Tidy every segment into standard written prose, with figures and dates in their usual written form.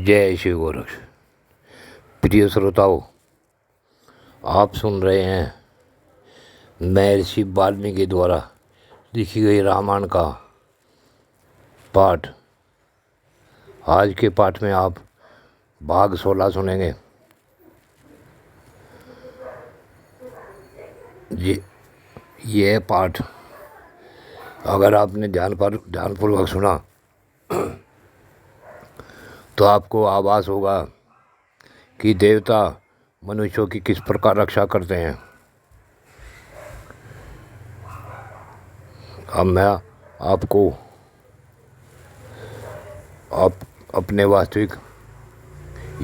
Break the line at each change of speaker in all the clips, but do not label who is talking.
जय शिव गोरक्ष। प्रिय श्रोताओं, आप सुन रहे हैं महर्षि वाल्मीकि द्वारा लिखी गई रामायण का पाठ। आज के पाठ में आप भाग 16 सुनेंगे। ये पाठ अगर आपने ध्यानपूर्वक सुना तो आपको आभास होगा कि देवता मनुष्यों की किस प्रकार रक्षा करते हैं। अब मैं आपको अपने वास्तविक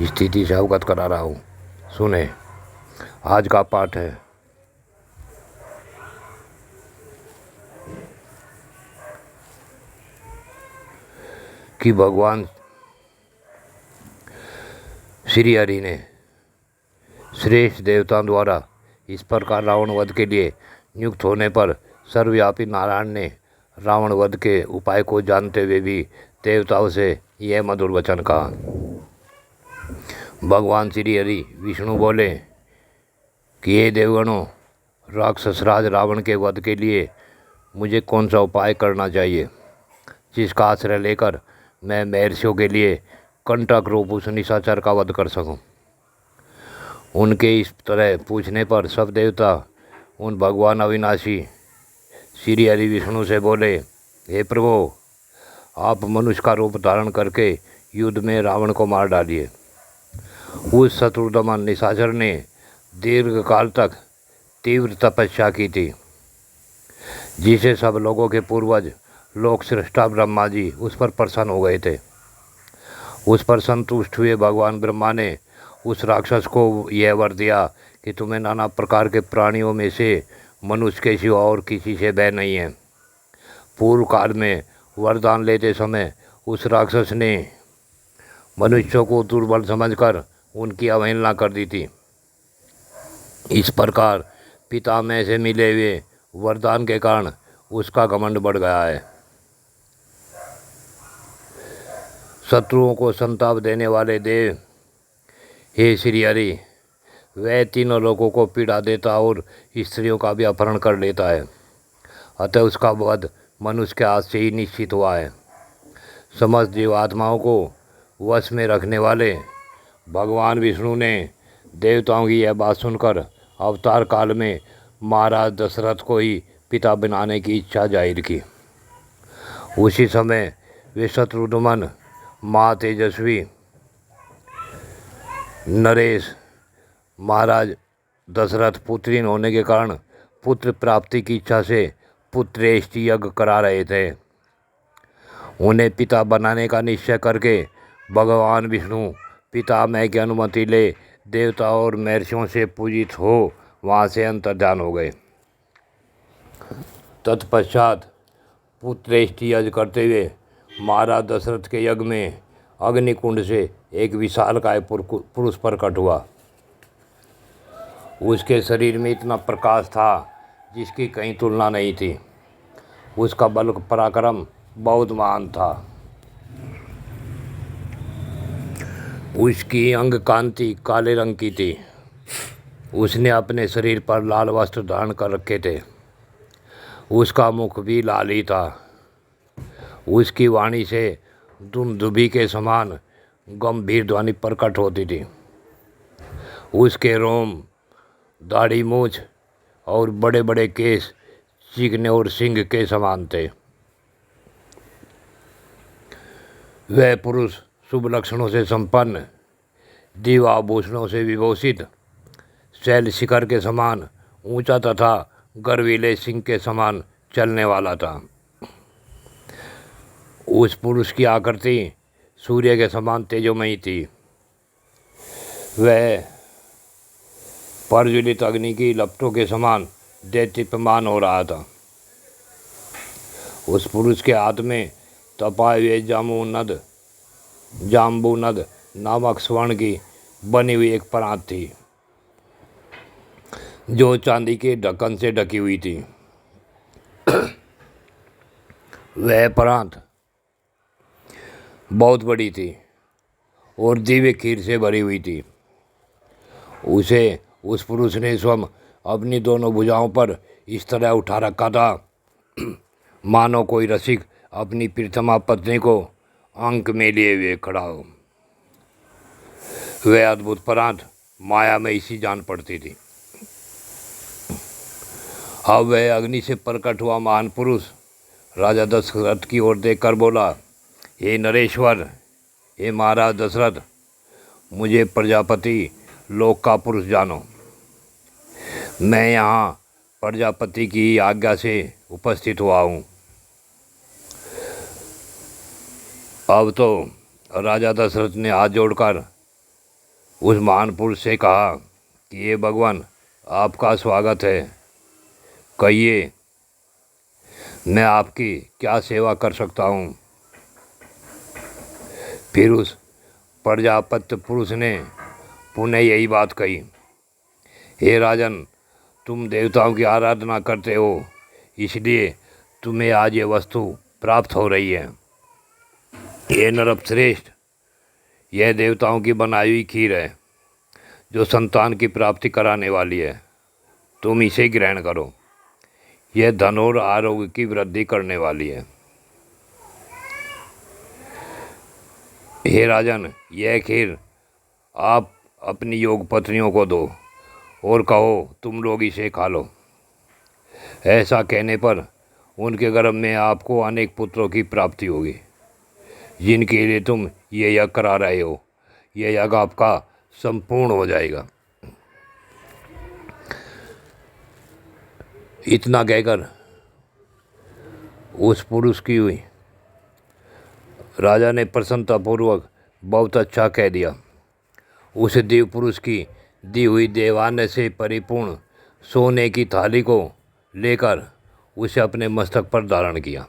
स्थिति से अवगत करा रहा हूँ। सुने, आज का पाठ है कि भगवान श्री हरि ने श्रेष्ठ देवताओं द्वारा इस प्रकार रावण वध के लिए नियुक्त होने पर सर्वव्यापी नारायण ने रावण वध के उपाय को जानते हुए भी देवताओं से यह मधुर वचन कहा। भगवान श्री हरि विष्णु बोले कि हे देवगणों, राक्षसराज रावण के वध के लिए मुझे कौन सा उपाय करना चाहिए जिसका आश्रय लेकर मैं महर्षियों के लिए कंटक रूप उस निशाचर का वध कर सकूं। उनके इस तरह पूछने पर सब देवता उन भगवान अविनाशी श्री हरि विष्णु से बोले, हे प्रभु, आप मनुष्य का रूप धारण करके युद्ध में रावण को मार डालिए। उस शत्रुदमन निशाचर ने दीर्घ काल तक तीव्र तपस्या की थी, जिसे सब लोगों के पूर्वज लोक सृष्टा ब्रह्मा जी उस पर प्रसन्न हो गए थे। उस पर संतुष्ट हुए भगवान ब्रह्मा ने उस राक्षस को यह वर दिया कि तुम्हें नाना प्रकार के प्राणियों में से मनुष्य के सिवा और किसी से भय नहीं है। पूर्व काल में वरदान लेते समय उस राक्षस ने मनुष्यों को दुर्बल समझकर उनकी अवहेलना कर दी थी। इस प्रकार पितामह से मिले हुए वरदान के कारण उसका घमंड बढ़ गया है। शत्रुओं को संताप देने वाले देव, हे श्री हरि, वह तीनों लोगों को पीड़ा देता और स्त्रियों का भी अपहरण कर लेता है। अतः उसका वध मनुष्य के हाथ से ही निश्चित हुआ है। समस्त जीवात्माओं को वश में रखने वाले भगवान विष्णु ने देवताओं की यह बात सुनकर अवतार काल में महाराज दशरथ को ही पिता बनाने की इच्छा जाहिर की। उसी समय वे शत्रुदमन महातेजस्वी नरेश महाराज दशरथ पुत्रीन होने के कारण पुत्र प्राप्ति की इच्छा से पुत्रेष्टि यज्ञ करा रहे थे। उन्हें पिता बनाने का निश्चय करके भगवान विष्णु पितामह की अनुमति ले देवता और महर्षियों से पूजित हो वहाँ से अंतर्धान हो गए। तत्पश्चात पुत्रेष्टि यज्ञ करते हुए महाराज दशरथ के यज्ञ में अग्निकुंड से एक विशालकाय पुरुष प्रकट हुआ। उसके शरीर में इतना प्रकाश था जिसकी कहीं तुलना नहीं थी। उसका बल पराक्रम बहुत महान था। उसकी अंग कांति काले रंग की थी। उसने अपने शरीर पर लाल वस्त्र धारण कर रखे थे। उसका मुख भी लाल ही था। उसकी वाणी से दुंदुभी के समान गंभीर ध्वनि प्रकट होती थी। उसके रोम, दाढ़ी, मूछ और बड़े बड़े केस चिकने और सिंह के समान थे। वह पुरुष शुभ लक्षणों से संपन्न, दिव्याभूषणों से विभूषित, शैल शिखर के समान ऊंचा तथा गर्वीले सिंह के समान चलने वाला था। उस पुरुष की आकृति सूर्य के समान तेजोमयी थी। वह प्रज्वलित अग्नि की लपटों के समान देदीप्यमान हो रहा था। उस पुरुष के हाथ में तपाए हुए जाम्बूनद नामक स्वर्ण की बनी हुई एक परात थी, जो चांदी के ढक्कन से ढकी हुई थी। वह परात बहुत बड़ी थी और दिव्य खीर से भरी हुई थी। उसे उस पुरुष ने स्वयं अपनी दोनों भुजाओं पर इस तरह उठा रखा था मानो कोई रसिक अपनी प्रियतमा पत्नी को अंक में लिए हुए खड़ा हो। वह अद्भुत परांत माया में इसी जान पड़ती थी। अब वह अग्नि से प्रकट हुआ महान पुरुष राजा दशरथ की ओर देखकर बोला, हे नरेश्वर, हे महाराज दशरथ, मुझे प्रजापति लोक का पुरुष जानो। मैं यहाँ प्रजापति की आज्ञा से उपस्थित हुआ हूँ। अब तो राजा दशरथ ने हाथ जोड़कर उस महान पुरुष से कहा कि ये भगवान, आपका स्वागत है। कहिए, मैं आपकी क्या सेवा कर सकता हूँ। फिर उस प्रजापति पुरुष ने पुनः यही बात कही, हे राजन, तुम देवताओं की आराधना करते हो, इसलिए तुम्हें आज ये वस्तु प्राप्त हो रही है। ये नरश्रेष्ठ, यह देवताओं की बनाई हुई खीर है जो संतान की प्राप्ति कराने वाली है। तुम इसे ग्रहण करो, यह धन और आरोग्य की वृद्धि करने वाली है। हे राजन, यह खीर आप अपनी योग पत्नियों को दो और कहो तुम लोग इसे खा लो। ऐसा कहने पर उनके गर्भ में आपको अनेक पुत्रों की प्राप्ति होगी, जिनके लिए तुम ये यज्ञ करा रहे हो। यह यज्ञ आपका संपूर्ण हो जाएगा। इतना कहकर उस पुरुष की हुई राजा ने प्रसन्नतापूर्वक बहुत अच्छा कह दिया। उस दिव्य पुरुष की दी हुई देवान्य से परिपूर्ण सोने की थाली को लेकर उसे अपने मस्तक पर धारण किया।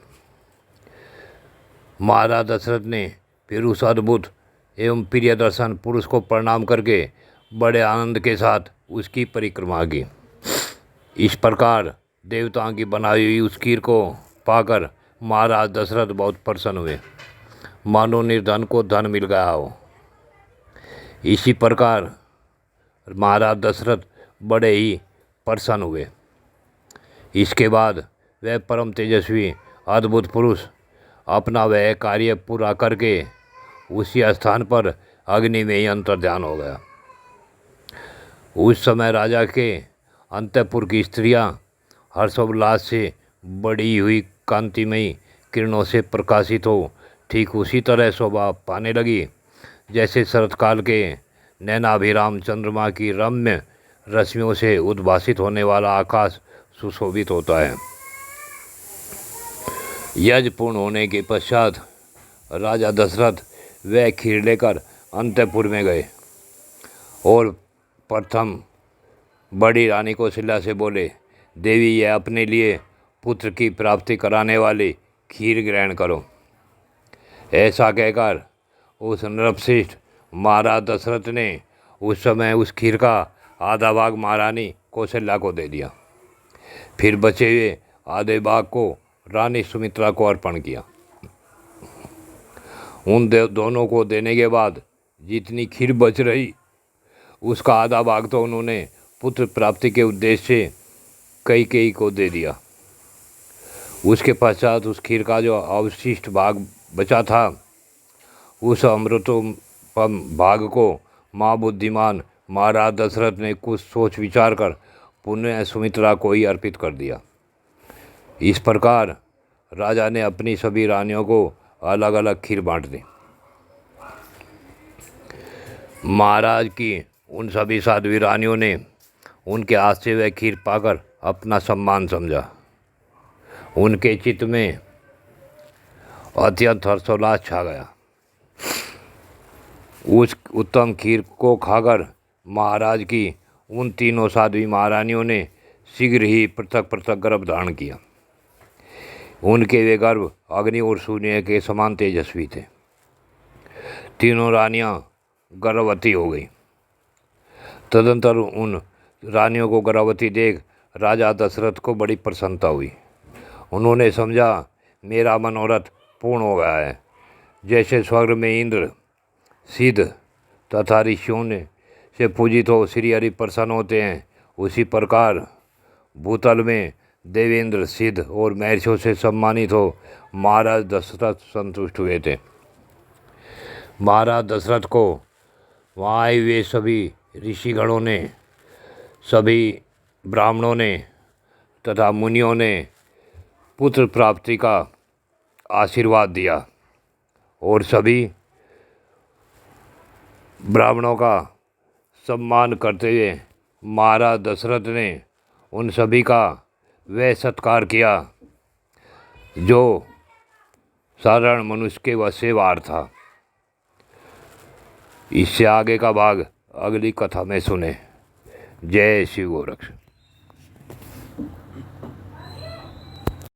महाराज दशरथ ने फिर उस अद्भुत एवं प्रिय दर्शन पुरुष को प्रणाम करके बड़े आनंद के साथ उसकी परिक्रमा की। इस प्रकार देवताओं की बनाई हुई उस खीर को पाकर महाराज दशरथ बहुत प्रसन्न हुए, मानो निर्धन को धन मिल गया हो। इसी प्रकार महाराज दशरथ बड़े ही प्रसन्न हुए। इसके बाद वह परम तेजस्वी अद्भुत पुरुष अपना वह कार्य पूरा करके उसी स्थान पर अग्नि में ही अंतर्ध्यान हो गया। उस समय राजा के अंतःपुर की स्त्रियां हर्षोल्लास से बड़ी हुई कांतिमयी किरणों से प्रकाशित हो ठीक उसी तरह शोभा पाने लगी जैसे शरतकाल के नैनाभिराम चंद्रमा की रम्य रश्मियों से उद्भासित होने वाला आकाश सुशोभित होता है। यज्ञ पूर्ण होने के पश्चात राजा दशरथ वह खीर लेकर अंतःपुर में गए और प्रथम बड़ी रानी कौशल्या से बोले, देवी, यह अपने लिए पुत्र की प्राप्ति कराने वाली खीर ग्रहण करो। ऐसा कहकर उस नृपश्रेष्ठ महाराज दशरथ ने उस समय उस खीर का आधा भाग महारानी कौशल्या को दे दिया। फिर बचे हुए आधे भाग को रानी सुमित्रा को अर्पण किया। उन दोनों को देने के बाद जितनी खीर बच रही उसका आधा भाग तो उन्होंने पुत्र प्राप्ति के उद्देश्य से कैकेयी को दे दिया। उसके पश्चात उस खीर का जो अवशिष्ट भाग बचा था उस अमृतोपम भाग को माँ बुद्धिमान महाराज दशरथ ने कुछ सोच विचार कर पुनः सुमित्रा को ही अर्पित कर दिया। इस प्रकार राजा ने अपनी सभी रानियों को अलग अलग खीर बांट दी। महाराज की उन सभी साध्वी रानियों ने उनके हाथ से वह खीर पाकर अपना सम्मान समझा। उनके चित्त में अत्यंत हर्षोल्लास छा गया। उस उत्तम खीर को खाकर महाराज की उन तीनों साध्वी महारानियों ने शीघ्र ही पृथक पृथक गर्भ धारण किया। उनके वे गर्भ अग्नि और सूर्य के समान तेजस्वी थे। तीनों रानियां गर्भवती हो गई। तदंतर उन रानियों को गर्भवती देख राजा दशरथ को बड़ी प्रसन्नता हुई। उन्होंने समझा, मेरा मनोरथ पूर्ण हो गया है। जैसे स्वर्ग में इंद्र, सिद्ध, तथा ऋषियों ने से पूजित हो श्री हरि प्रसन्न होते हैं, उसी प्रकार भूतल में देवेंद्र, सिद्ध और महर्षियों से सम्मानित हो महाराज दशरथ संतुष्ट हुए थे। महाराज दशरथ को वहाँ आए हुए सभी ऋषिगणों ने, सभी ब्राह्मणों ने तथा मुनियों ने पुत्र प्राप्ति का आशीर्वाद दिया और सभी ब्राह्मणों का सम्मान करते हुए महाराज दशरथ ने उन सभी का वह सत्कार किया जो साधारण मनुष्य के वश से बाहर था। इससे आगे का भाग अगली कथा में सुने। जय शिव गोरक्ष।